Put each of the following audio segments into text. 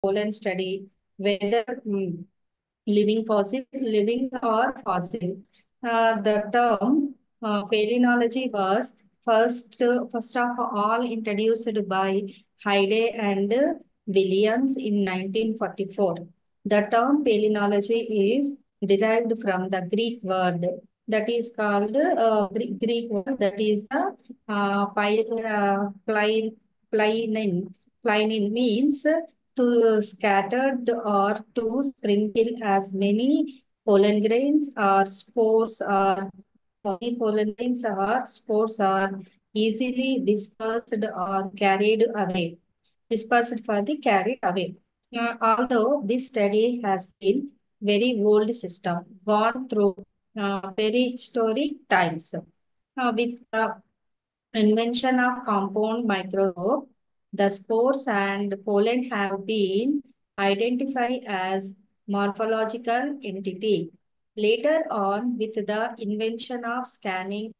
pollen study whether living or fossil. The term paleontology was first of all introduced by Haide and Williams in 1944. The term paleontology is derived from the Greek word that is called Greek word that is the plinin. Plinin means to scattered or to sprinkle as many pollen grains or spores or many pollen grains or spores are easily dispersed or carried away. Dispersed for the carried away. Although this study has been very old system, gone through prehistoric times. With the invention of compound microscope, the spores and pollen have been identified as morphological entity. Later on, with the invention of scanning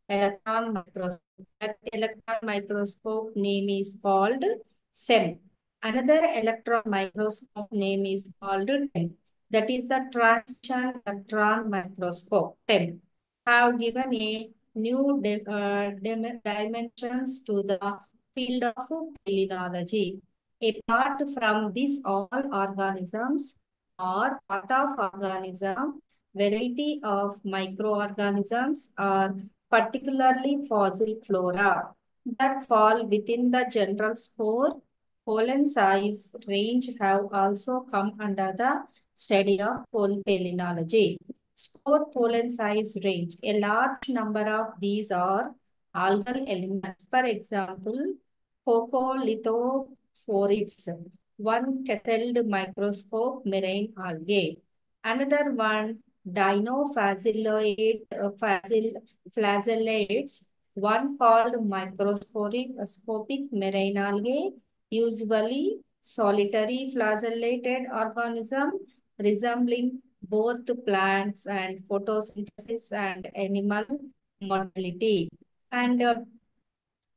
electron microscope, that electron microscope name is called SEM. Another electron microscope name is called TEM. That is the transmission electron microscope, TEM. Have given a new dimensions to the field of paleontology. Apart from this, all organisms are part of organism, variety of microorganisms are particularly fossil flora that fall within the general spore pollen size range have also come under the study of paleontology. Spore pollen size range. A large number of these are algal elements. For example, coccolithophorids, one caselled microscope marine algae. Another one, flagellates, one called microscopic marine algae, usually solitary flagellated organism resembling both plants and photosynthesis and animal mortality. And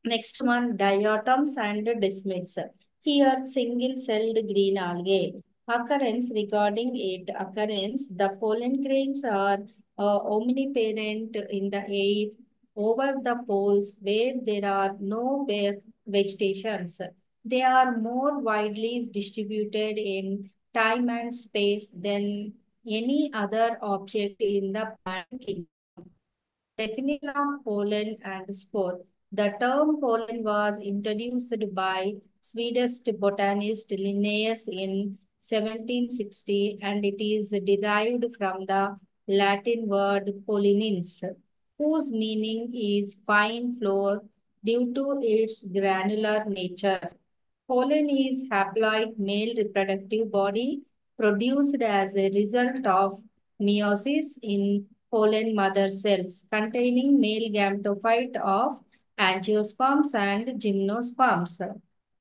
next one, diatoms and desmids. Here, single-celled green algae. Occurrence regarding it occurrence, the pollen grains are omnipresent in the air over the poles where there are no vegetations. They are more widely distributed in time and space than any other object in the plant kingdom. Definition of pollen and spore. The term pollen was introduced by Swedish botanist Linnaeus in 1760 and it is derived from the Latin word pollinins, whose meaning is fine flour due to its granular nature. Pollen is haploid male reproductive body produced as a result of meiosis in pollen mother cells containing male gametophyte of angiosperms and gymnosperms.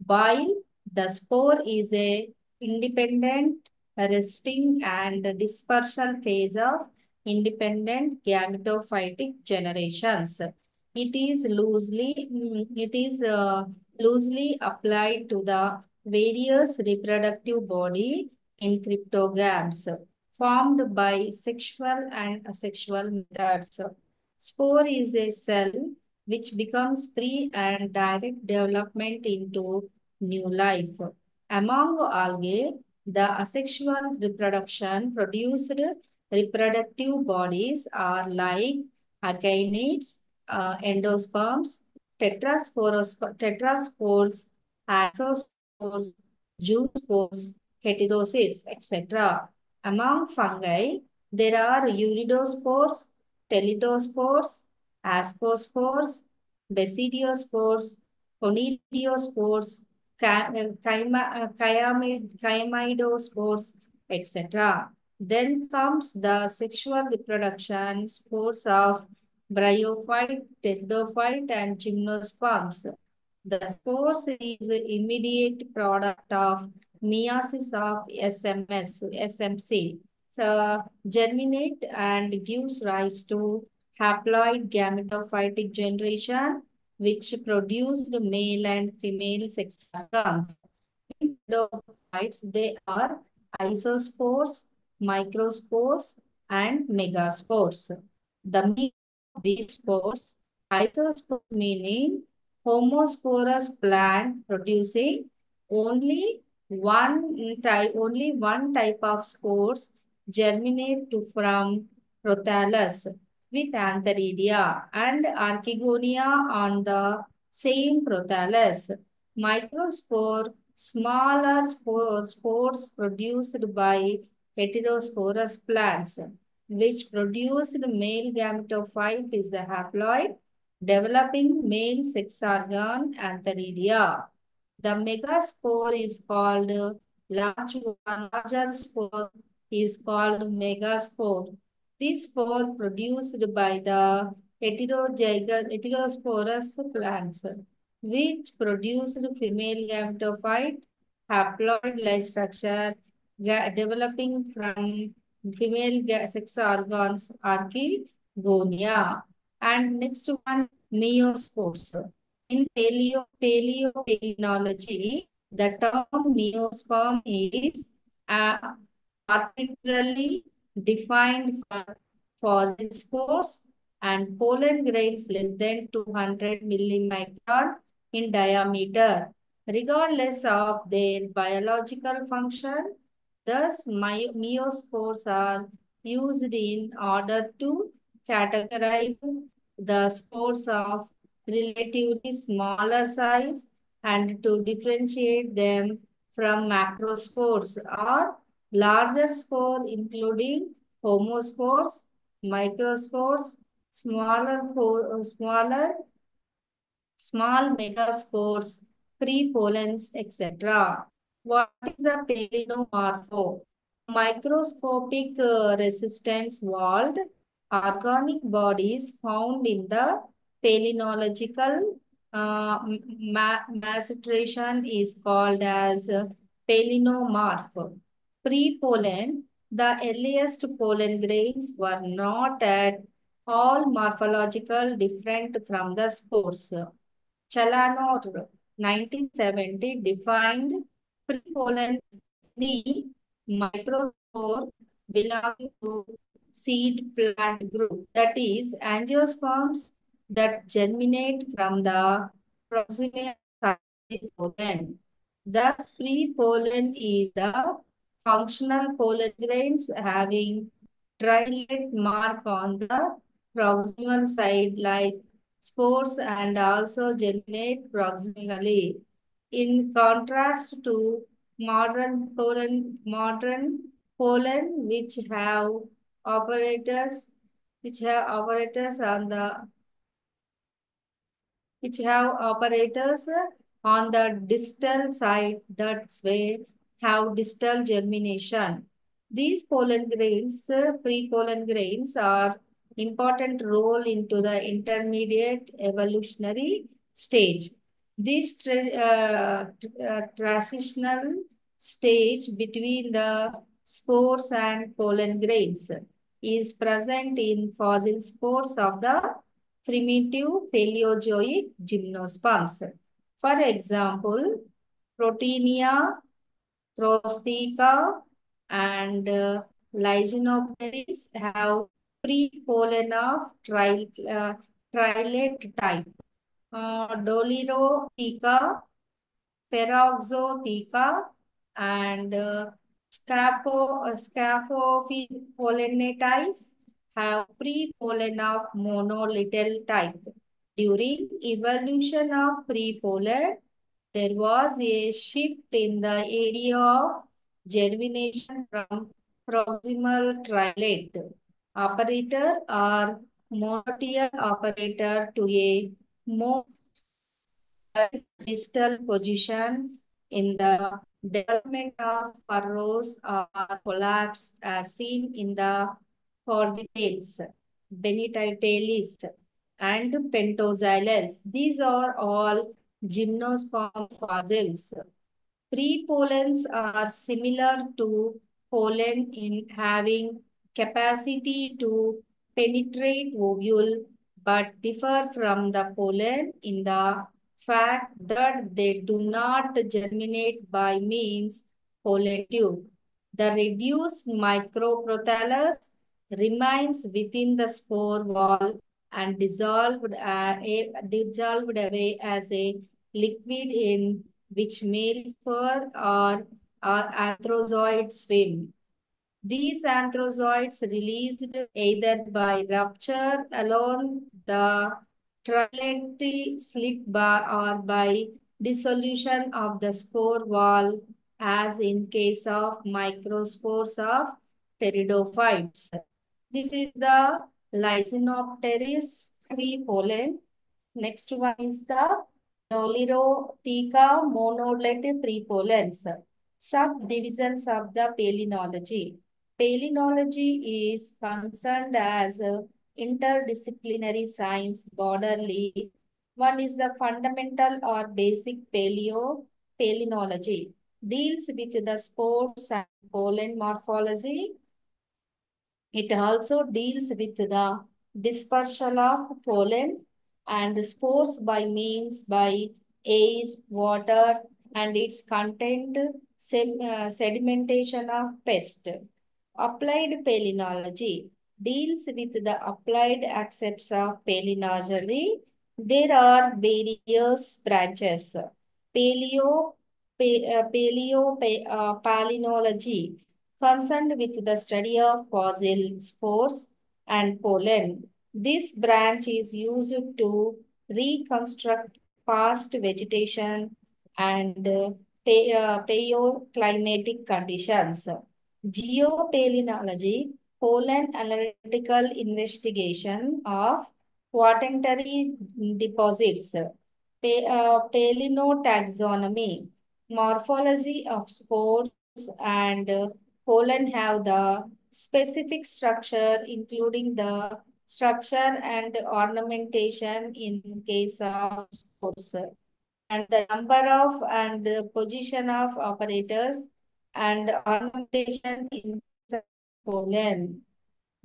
While the spore is a independent resting and dispersal phase of independent gametophytic generations. It is loosely applied to the various reproductive body in cryptogams formed by sexual and asexual methods. Spore is a cell which becomes free and direct development into new life. Among algae, the asexual reproduction produced reproductive bodies are like achaenids, endosperms, tetraspores, axospores, zoospores, heterosis, etc. Among fungi, there are uridospores, teletospores, ascospores, basidiospores, conidiospores, chimidospores, etc. Then comes the sexual reproduction spores of bryophyte, pteridophyte, and gymnosperms. The spores is the immediate product of meiosis of SMC. So, germinate and gives rise to haploid gametophytic generation, which produced male and female sex organs. types. They are isospores, microspores, and megaspores. The meaning of these spores, isospores meaning homosporous plant producing only one type of spores germinate from prothallus with antheridia and archegonia on the same prothallus. Microspore, smaller spores produced by heterosporous plants, which produced male gametophyte is the haploid, developing male sex organ antheridia. The megaspore is called larger spore is called megaspore. This spore produced by the heterosporous plants, which produced female gametophyte, haploid-like structure, developing from female sex organs, archegonia. And next one, meiospores. In paleopalynology, the term meosperm is arbitrarily defined for fossil spores and pollen grains less than 200 millimicron in diameter, regardless of their biological function. Thus, meiospores are used in order to categorize the spores of relatively smaller size and to differentiate them from macrospores or larger spore including homospores, microspores, small megaspores, free pollens, etc. What is the paleomorpho? Microscopic resistance walled organic bodies found in the palynological macetration is called as paleomorph. Pre-pollen, the earliest pollen grains were not at all morphological different from the spores. Chalanor, 1970, defined pre-pollen any microspore belonging to seed plant group, that is, angiosperms that germinate from the proximal side of the pollen. Thus, pre-pollen is the functional pollen grains having trilet mark on the proximal side like spores and also germinate proximally. In contrast to modern pollen operators which have operators on the which have operators on the distal side that way have distal germination. These pollen grains, pre-pollen grains, are important role into the intermediate evolutionary stage. This transitional stage between the spores and pollen grains is present in fossil spores of the primitive Paleozoic gymnosperms. For example, Protinia, Throstica, and Lysinopteris have pre-pollen of trilate type. Dolirotheca, Peroxotheca, and Scaphopollenitis have pre-pollen of monolittle type. During evolution of pre-pollen, there was a shift in the area of germination from proximal trilate operator or monotial operator to a more distal position in the development of furrows or collapse as seen in the corditates, benititalis, and pentoxylels. These are all gymnosperm fossils. Pre-pollens are similar to pollen in having capacity to penetrate ovule but differ from the pollen in the fact that they do not germinate by means pollen tube. The reduced microprotellus remains within the spore wall and dissolved away as a liquid in which male spore or anthrozoid swim. These anthrozoids released either by rupture along the trilateral slit bar or by dissolution of the spore wall, as in case of microspores of pteridophytes. This is the Lysopteris tree pollen. Next one is the Dolirotheca monolete prepollens, subdivisions of the palynology. Palynology is concerned as interdisciplinary science broadly. One is the fundamental or basic palynology, deals with the spores and pollen morphology. It also deals with the dispersal of pollen and spores by means by air, water, and its content sedimentation of pest. Applied palynology deals with the applied aspects of palynology. There are various branches. Palynology concerned with the study of fossil spores and pollen. This branch is used to reconstruct past vegetation and paleoclimatic conditions. Geopalynology, pollen analytical investigation of quaternary deposits. Palynotaxonomy, morphology of spores and pollen have the specific structure, including the structure and ornamentation in case of spores, and the number of and the position of operators and ornamentation in case of pollen.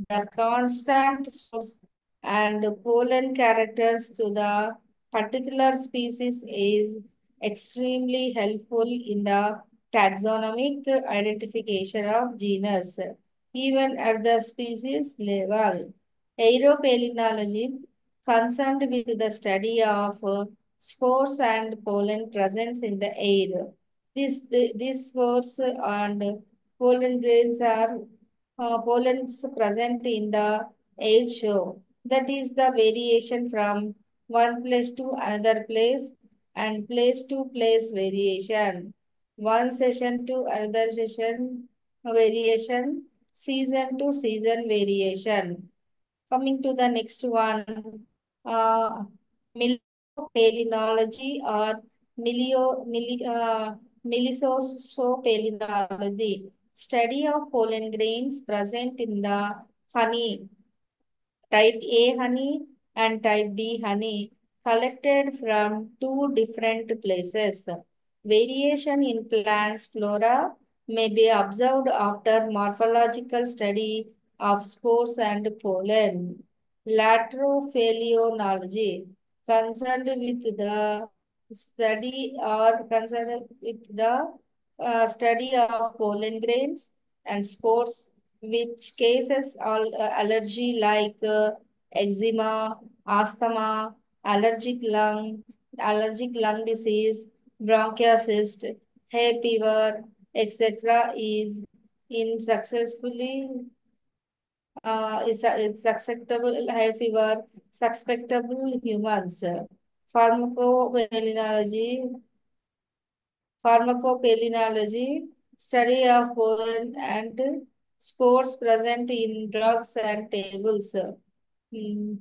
The constant source and pollen characters to the particular species is extremely helpful in the taxonomic identification of genus, even at the species level. Aeropalynology, concerned with the study of spores and pollen presence in the air. These spores and pollen grains are pollens present in the air show. That is the variation from one place to another place and place to place variation. One session to another session variation, season to season variation. Coming to the next one, uh, miliopalynology or melisosopalinology, study of pollen grains present in the honey, type A honey and type B honey, collected from two different places. Variation in plants flora may be observed after morphological study of spores and pollen. Laterophyllology, concerned with the study of pollen grains and spores, which cases all allergy like eczema, asthma, allergic lung disease, bronchitis, hay fever, etc. is in successfully is susceptible hay fever, suspectable humans. Pharmacopalynology, pharmacopalynology, study of pollen and spores present in drugs and tables. Hmm.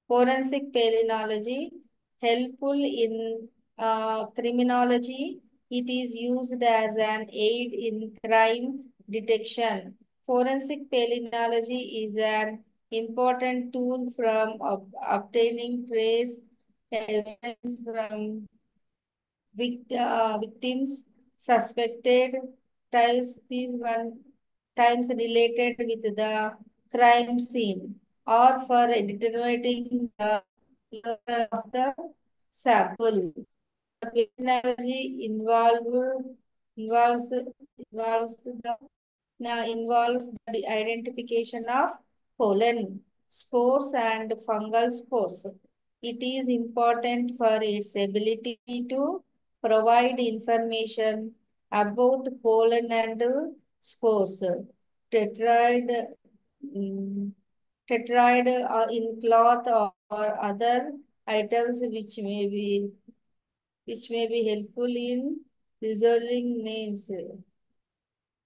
Forensic palynology, helpful in criminology. It is used as an aid in crime detection. Forensic palynology is an important tool from obtaining trace evidence from victims, suspected types, these one times related with the crime scene, or for determining the level of the sample. Energy involves involves the now involves the identification of pollen, spores, and fungal spores. It is important for its ability to provide information about pollen and spores. Tetride, mm, tetride in cloth or other items which may be helpful in resolving names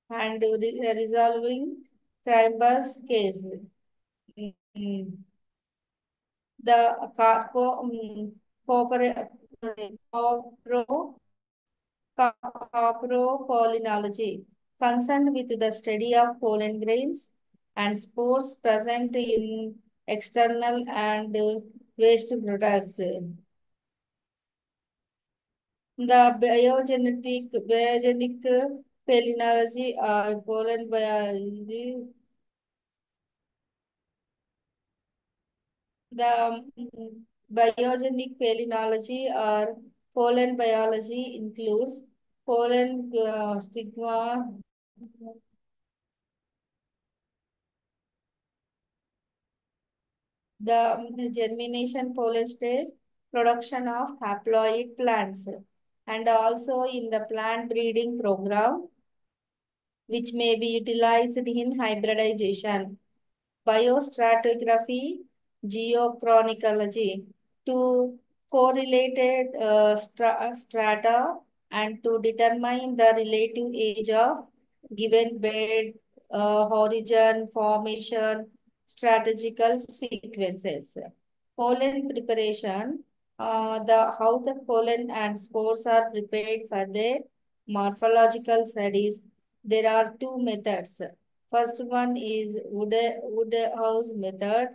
and resolving Chambers case. Mm. The corpora- copro, copropollinology concerned with the study of pollen grains and spores present in external and waste products. The biogenic pollinology or pollen biology. The biogenic palynology or pollen biology includes pollen stigma, the germination pollen stage, production of haploid plants, and also in the plant breeding program, which may be utilized in hybridization. Biostratigraphy, geochronicology to correlated strata and to determine the relative age of given bed, horizon, formation, strategical sequences. Pollen preparation, the how the pollen and spores are prepared for their morphological studies. There are two methods. First one is Woodhouse method.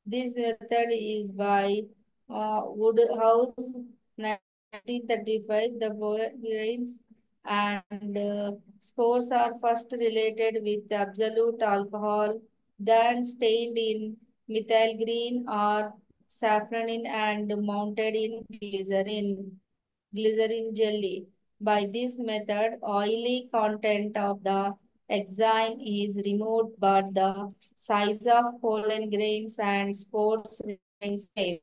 This method is by Woodhouse 1935. The grains and spores are first related with absolute alcohol, then stained in methyl green or saffronin and mounted in glycerin jelly. By this method, oily content of the exine is removed, but the size of pollen grains and spores remains same.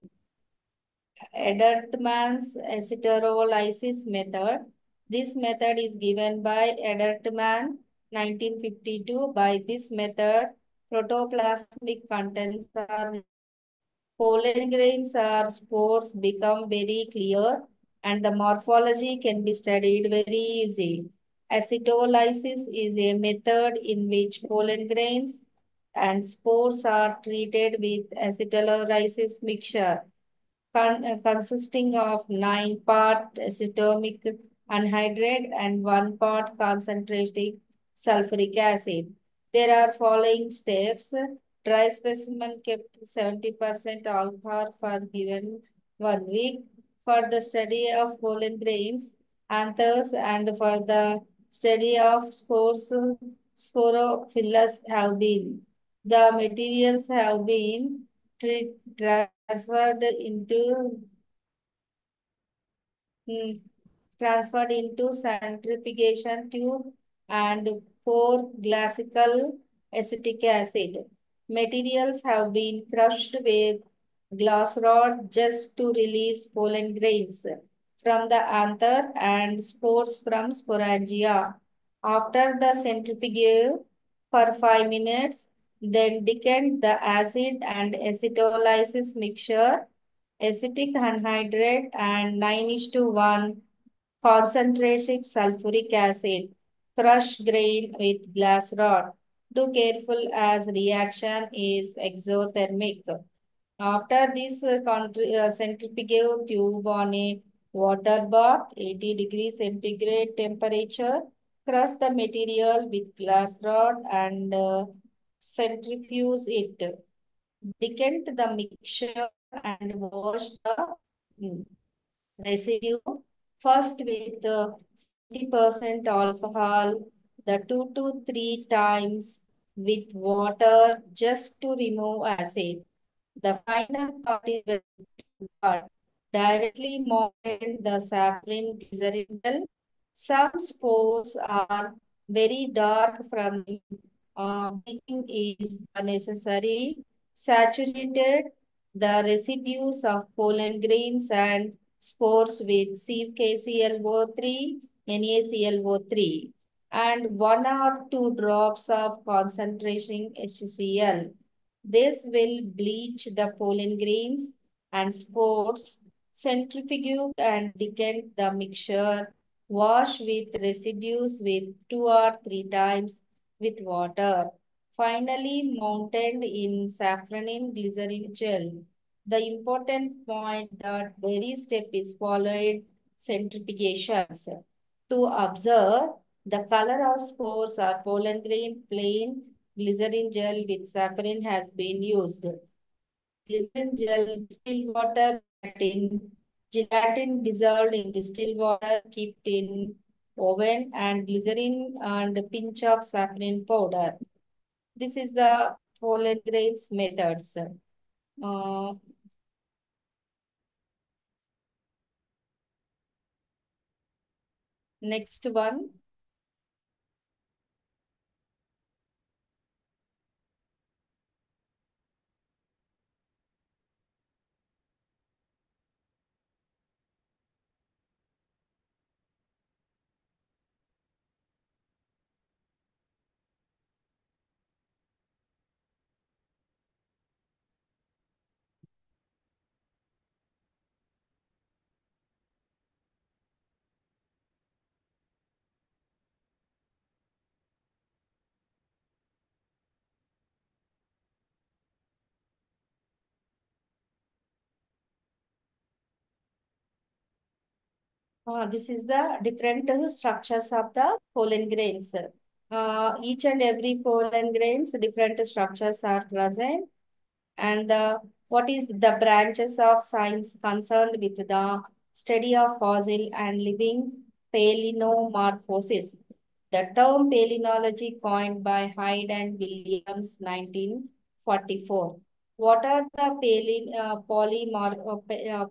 Edertmann's acetyrolysis method. This method is given by Edertmann 1952. By this method, protoplasmic contents are pollen grains or spores become very clear and the morphology can be studied very easy. Acetylolysis is a method in which pollen grains and spores are treated with acetylolysis mixture consisting of 9 part acetomic anhydride and 1 part concentrated sulfuric acid. There are following steps. Dry specimen kept 70% alcohol for given 1 week. For the study of pollen grains, anthers, and for the study of spores, sporophylus have been. The materials have been transferred into mm, transferred into centrifugation tube and pour classical acetic acid. Materials have been crushed with glass rod just to release pollen grains from the anther and spores from sporangia. After the centrifuge for 5 minutes, then decant the acid and acetylysis mixture, acetic anhydride and 9:1 concentrated sulfuric acid, crush grain with glass rod. Do careful as reaction is exothermic. After this centrifugal tube on a water bath, 80 degrees centigrade temperature, crush the material with glass rod and centrifuge it. Decant the mixture and wash the mm, residue first with 70% alcohol, the 2 to 3 times with water just to remove acid. The final part is very hard. directly mounted the saffron glycerin gel. Some spores are very dark from bleaching is necessary. Saturated the residues of pollen grains and spores with CKClO3, NaClO3, and 1 or 2 drops of concentration HCl. This will bleach the pollen grains and spores, centrifuge and decant the mixture, wash with residues with 2 or 3 times with water. Finally, mounted in saffronin glycerin gel. The important point that very step is followed centrifugations. To observe the color of spores or pollen grain, plain glycerin gel with saffron has been used. Glycerin gel, distilled water, gelatin dissolved in distilled water, kept in oven, and glycerin and a pinch of saffron powder. This is the pollen grains methods. Uh, Next one. This is the different structures of the pollen grains. Each and every pollen grains, different structures are present. And what is the branches of science concerned with the study of fossil and living paleomorphosis? The term paleontology coined by Hyde and Williams 1944. What are the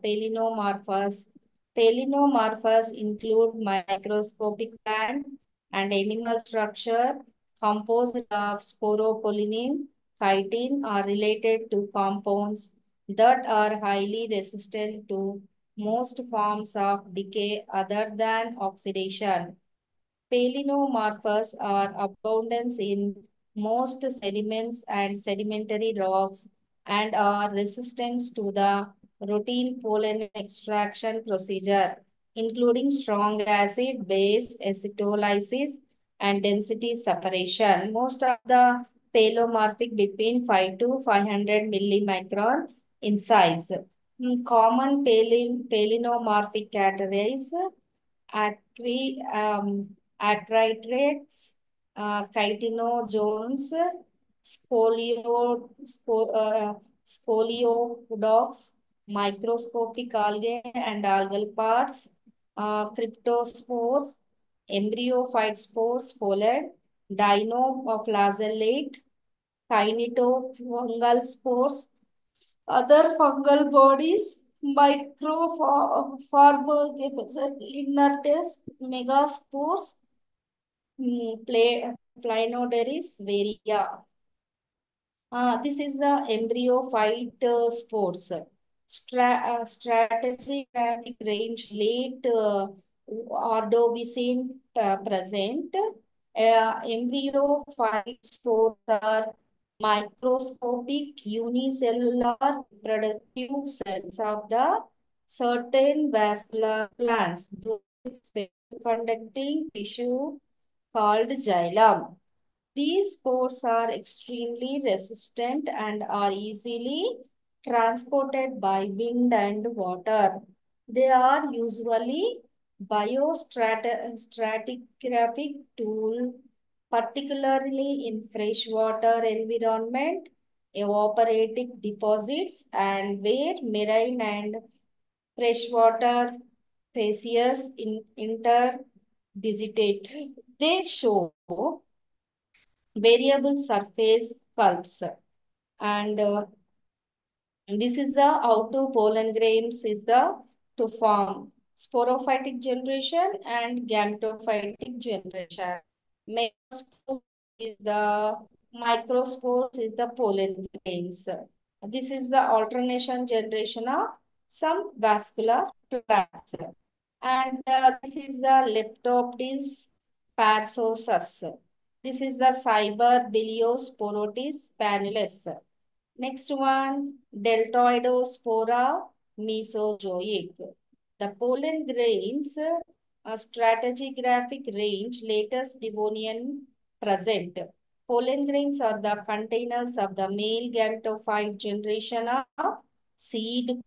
paleomorphous? Paleomorphous include microscopic plant and animal structure composed of sporopollenin, chitin are related to compounds that are highly resistant to most forms of decay other than oxidation. Paleomorphs are abundant in most sediments and sedimentary rocks and are resistant to the routine pollen extraction procedure, including strong acid, base, acetylysis, and density separation. Most of the paleomorphic between 5 to 500 millimicron in size. Common paleomorphic categories acri, acritrates, chitinozoans, scoliopods, microscopic algae and algal parts, cryptospores, embryophyte spores, pollen, dinoflagellate, kinetofungal spores, other fungal bodies, microfarmaceutical inertes, megaspores, planodaris, varia. This is the embryophyte spores. Stratigraphic range late Ordovicine present. Embryophyte spores are microscopic unicellular reproductive cells of the certain vascular plants. Those conducting tissue called xylem. These spores are extremely resistant and are easily transported by wind and water. They are usually biostratigraphic tool, particularly in freshwater environment, evaporative deposits, and where marine and freshwater facies interdigitate. They show variable surface sculpts. And this is the how to pollen grains is the to form sporophytic generation and gametophytic generation. Megaspore is the microspores is the pollen grains. This is the alternation generation of some vascular plants. And this is the Leptoptis parsosus. This is the Cyber Biliosporotis panulus. Next one, Deltoidospora mesozoic. The pollen grains, stratigraphic range, latest Devonian present. Pollen grains are the containers of the male gametophyte generation of seed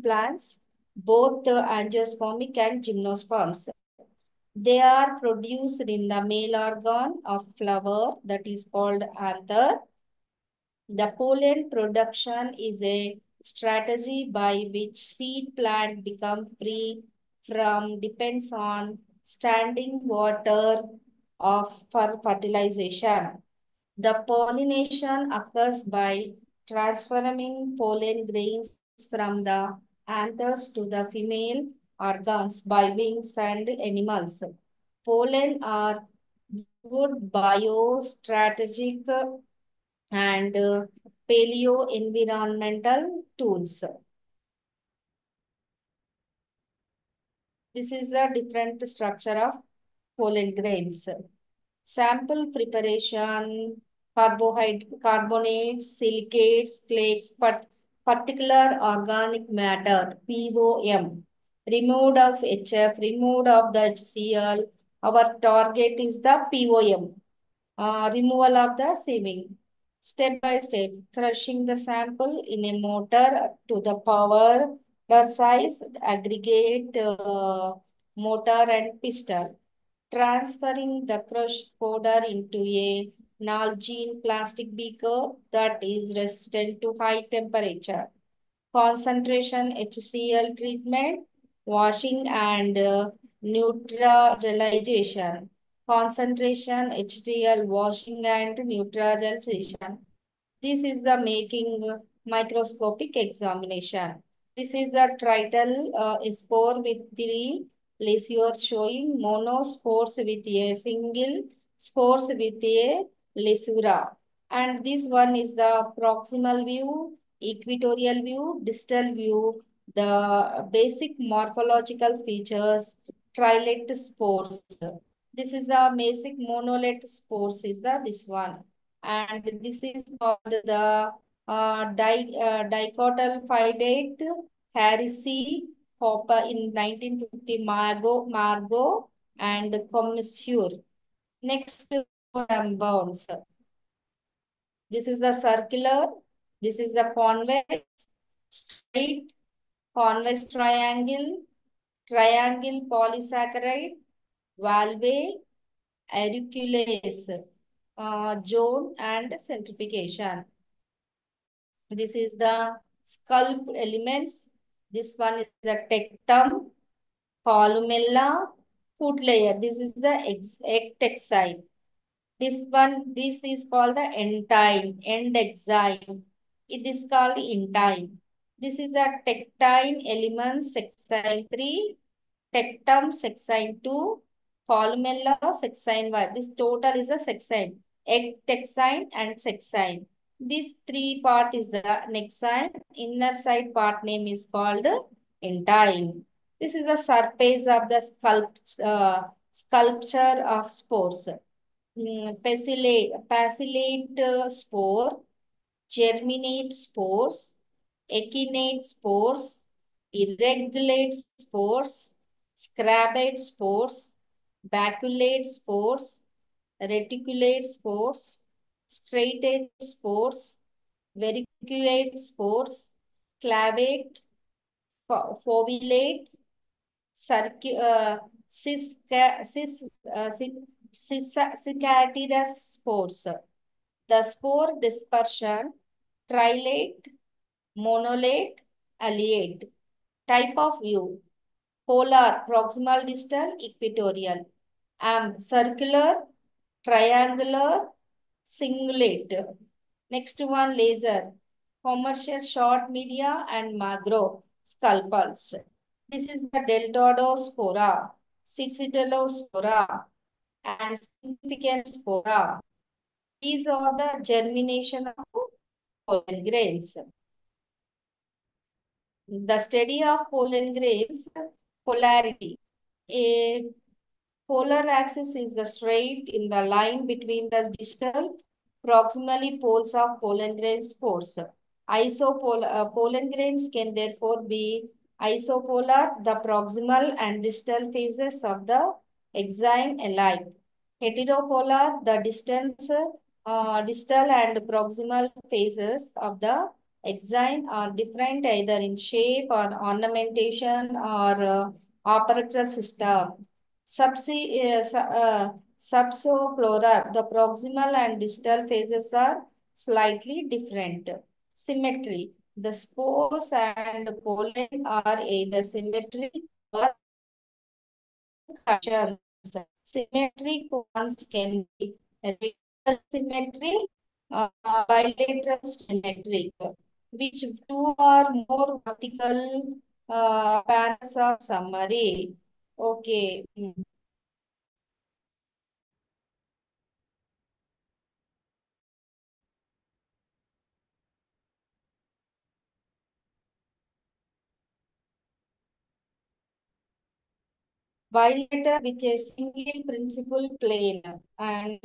plants, both angiospermic and gymnosperms. They are produced in the male organ of flower that is called anther. The pollen production is a strategy by which seed plant become free from depends on standing water of for fertilization. The pollination occurs by transferring pollen grains from the anthers to the female organs by wings and animals. Pollen are good biostrategic and paleo-environmental tools. This is the different structure of pollen grains. Sample preparation, carbonates, silicates, flakes, particular organic matter, POM. Removed of HF, removed of the HCl. Our target is the POM. Removal of the sieving. Step by step, crushing the sample in a mortar to the power, the size, aggregate, motor and pistol. Transferring the crushed powder into a Nalgene plastic beaker that is resistant to high temperature. Concentration HCl treatment, washing and neutralization. Concentration HCl washing and neutralization. This is the making microscopic examination. This is a trital spore with three lessures showing monospores with a single spores with a lessura. And this one is the proximal view, equatorial view, distal view, the basic morphological features, trilate spores. This is a basic monolate spores is the this one. And this is called the dicotyl Harrisii Hopper in 1950 Margot and Commissure. Next, bounds. This is a circular. This is a convex, straight, convex triangle polysaccharide, valve, auriculase, zone and centrifugation. This is the scalp elements. This one is the tectum, columella, foot layer. This is the egg textile. This is called the entine, end exile. It is called intine. This is a tectine element, sexine 3, tectum, sexine 2, columella, sexine 1. This total is a sexine, egg texine and sexine. This three part is the nexine. Inner side part name is called intine. This is the surface of the sculpture of spores. Pacillate spore, germinate spores, echinate spores, irregulate spores, scrabate spores, baculate spores, reticulate spores, straightate spores, vericulate spores, clavate, fovilate, cicatrious spores. The spore dispersion, trilate, monolate, alliate. Type of view, polar, proximal distal, equatorial. Circular, triangular, cingulate. Next one, laser. Commercial short media and macro. scalpels. This is the deltoidospora, citidalospora, and significant spora. These are the germination of pollen grains. The study of pollen grains, polarity. A polar axis is the straight in the line between the distal proximally poles of pollen grain spores. Pollen grains can therefore be isopolar, the proximal and distal phases of the exine alike. Heteropolar, the distal and proximal phases of the exine are different either in shape or ornamentation or apparatus system. Subsoplorar, the proximal and distal phases are slightly different. Symmetry. The spores and pollen are either symmetric or conjunctions. Symmetric ones can be radial symmetric, bilateral symmetric, which two or more vertical panels of summary. Okay. Bilateral with a single principal plane and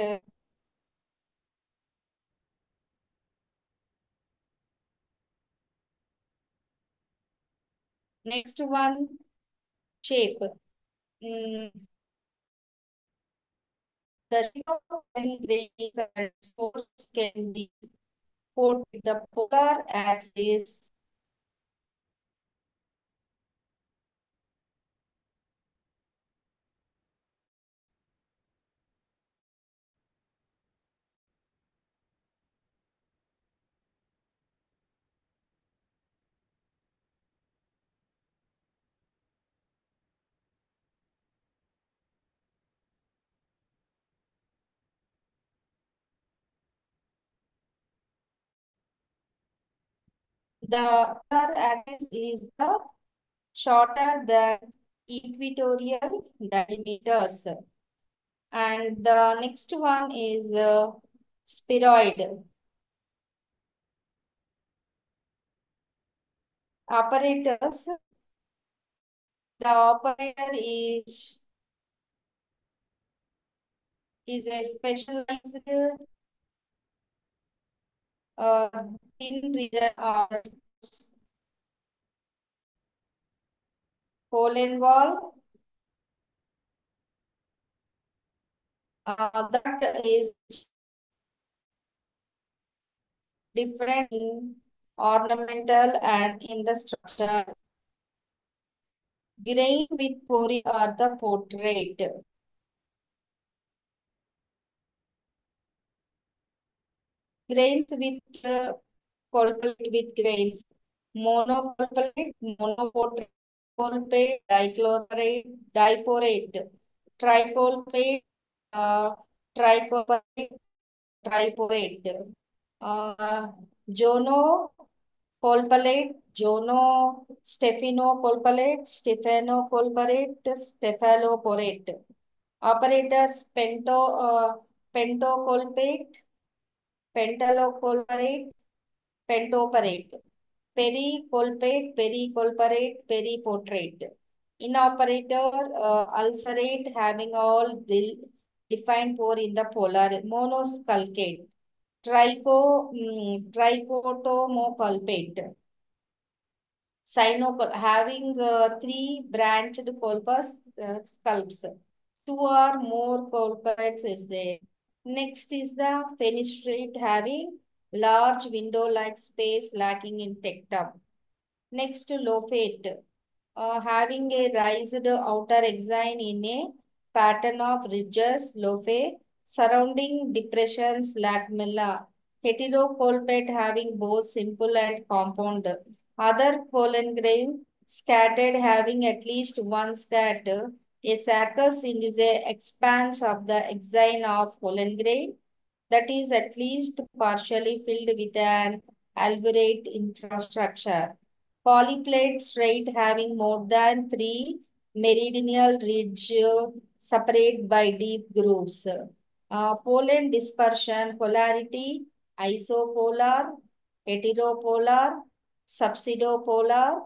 next one shape. Mm, the shape of when grains and spores can be put with the polar axis. The polar axis is the shorter than equatorial diameters. And the next one is spheroid. Apparatus. The operator is a specialized uh, thin region of pollen wall that is different in ornamental and in the structure. Grain with pori are the portrait. Grains with colpulate with grains. Monocolpulate, monoportrate, colpate, dichlorate, diporate, tricolpate, uh, tricolpate, triporate. Jono colpulate, Jono stephanocolpulate, stephanocolpulate, cephaloporate. Operators pentocolpate, pentalocolpulate, pentoperate. Pericolpate, pericolpurate, periportrate. Inoperator, ulcerate, having all defined pore in the polar. Monosculcate. Trichotomoculpate. Sinocul, having three branched colpus scalps. Two or more colpates is there. Next is the fenestrate, having large window-like space lacking in tectum. Next, lophate, having a raised outer exine in a pattern of ridges, lophe, surrounding depressions, latmella. Heterocolpate, having both simple and compound. Other pollen grain scattered, having at least one scatter. A saccus is a expanse of the exine of pollen grain that is at least partially filled with an alveolate infrastructure. Polyplate strait having more than three meridional ridge separate by deep grooves. Pollen dispersion polarity isopolar, heteropolar, subsidopolar,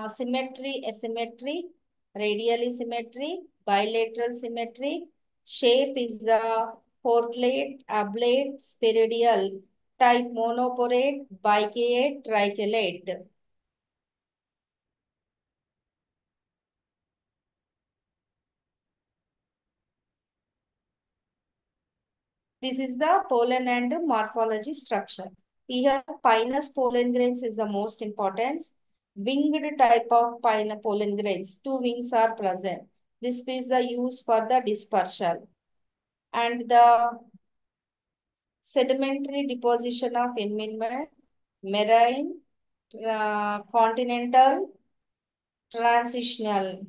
symmetry asymmetry, radially symmetry, bilateral symmetry. Shape is a portlet, ablate, spiridial, type monoporate, bicaete, trichellate. This is the pollen and morphology structure. Here, pinus pollen grains is the most important. Winged type of pine pollen grains. Two wings are present. This is the use for the dispersal. And the sedimentary deposition of environment, marine, continental, transitional.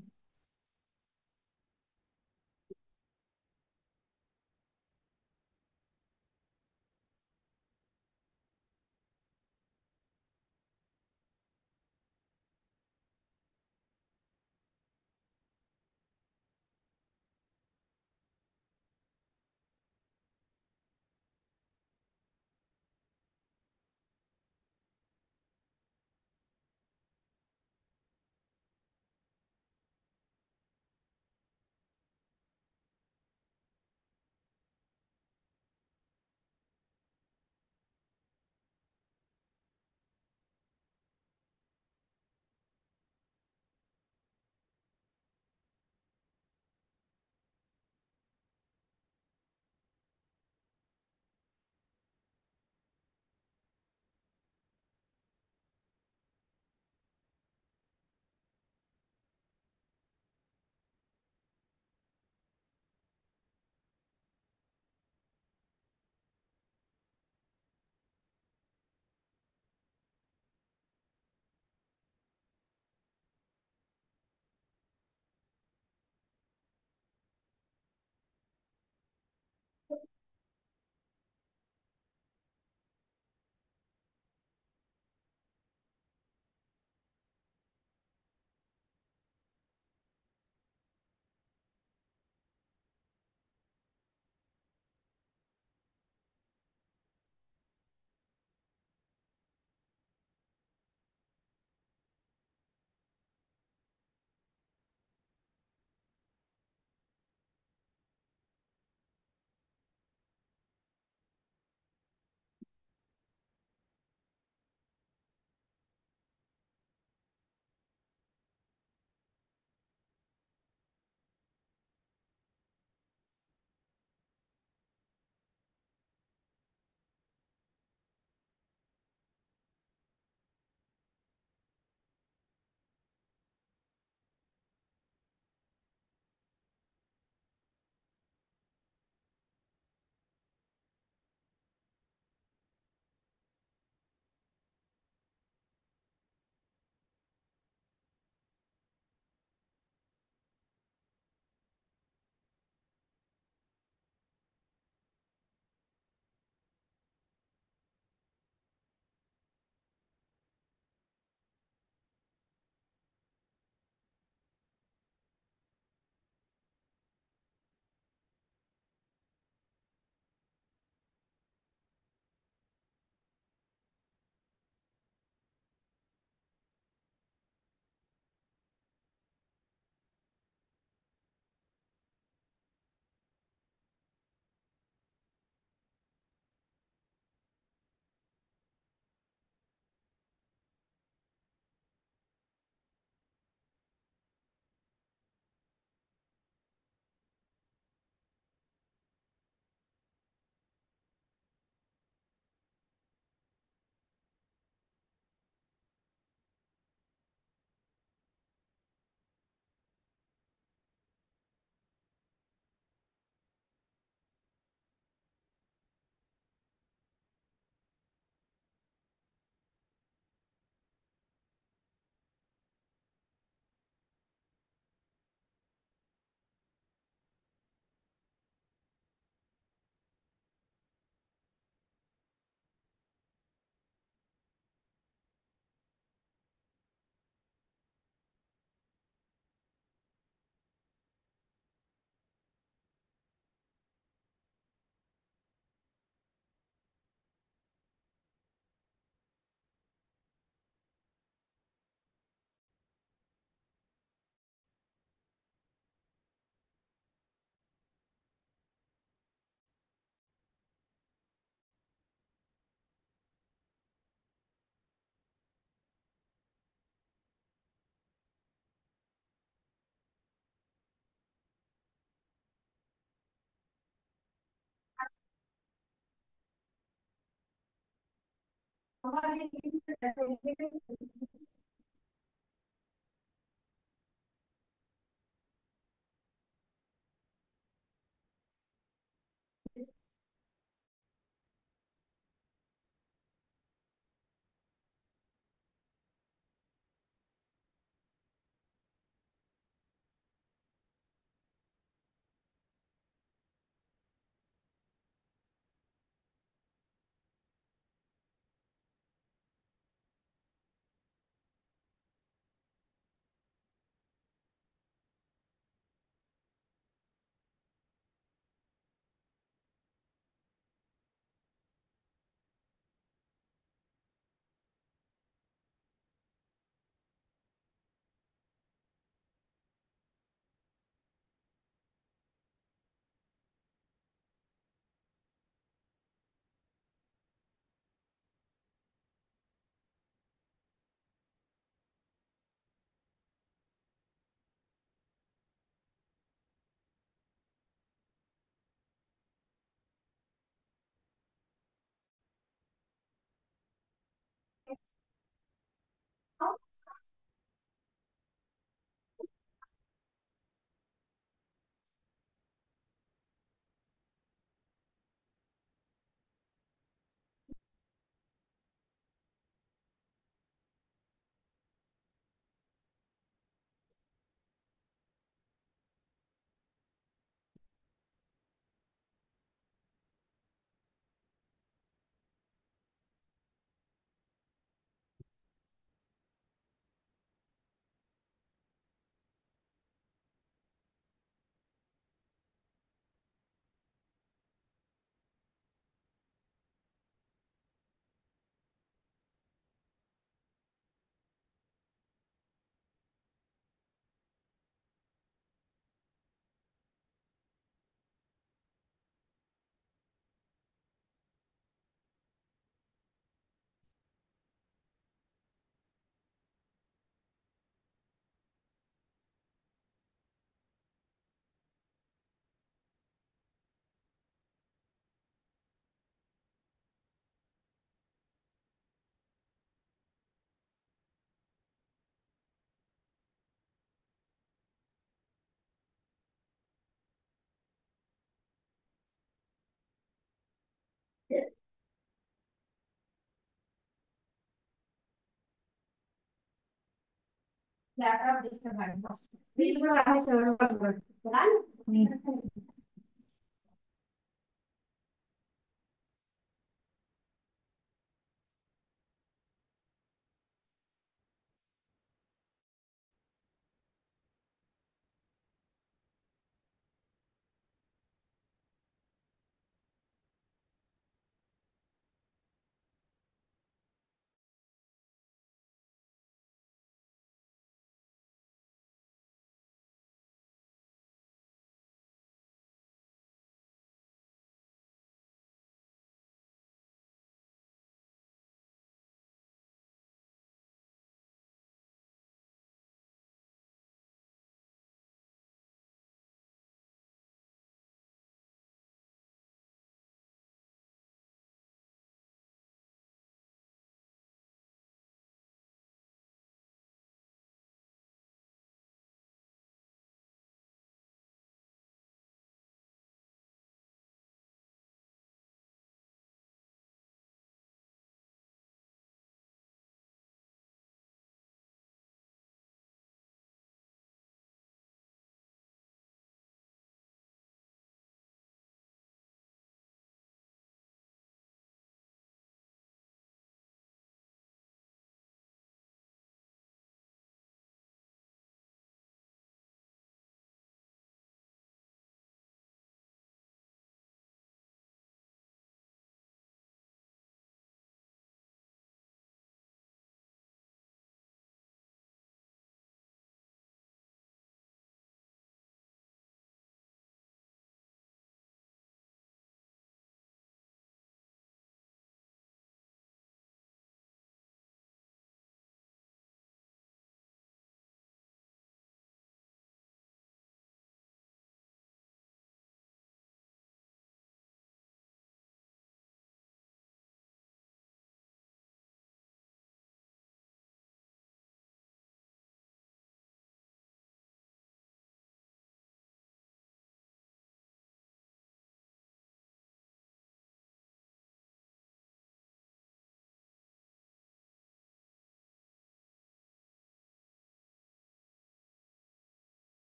Laptop తీసుకున్నాను first వీళ్ళు కూడా రాసేవారు.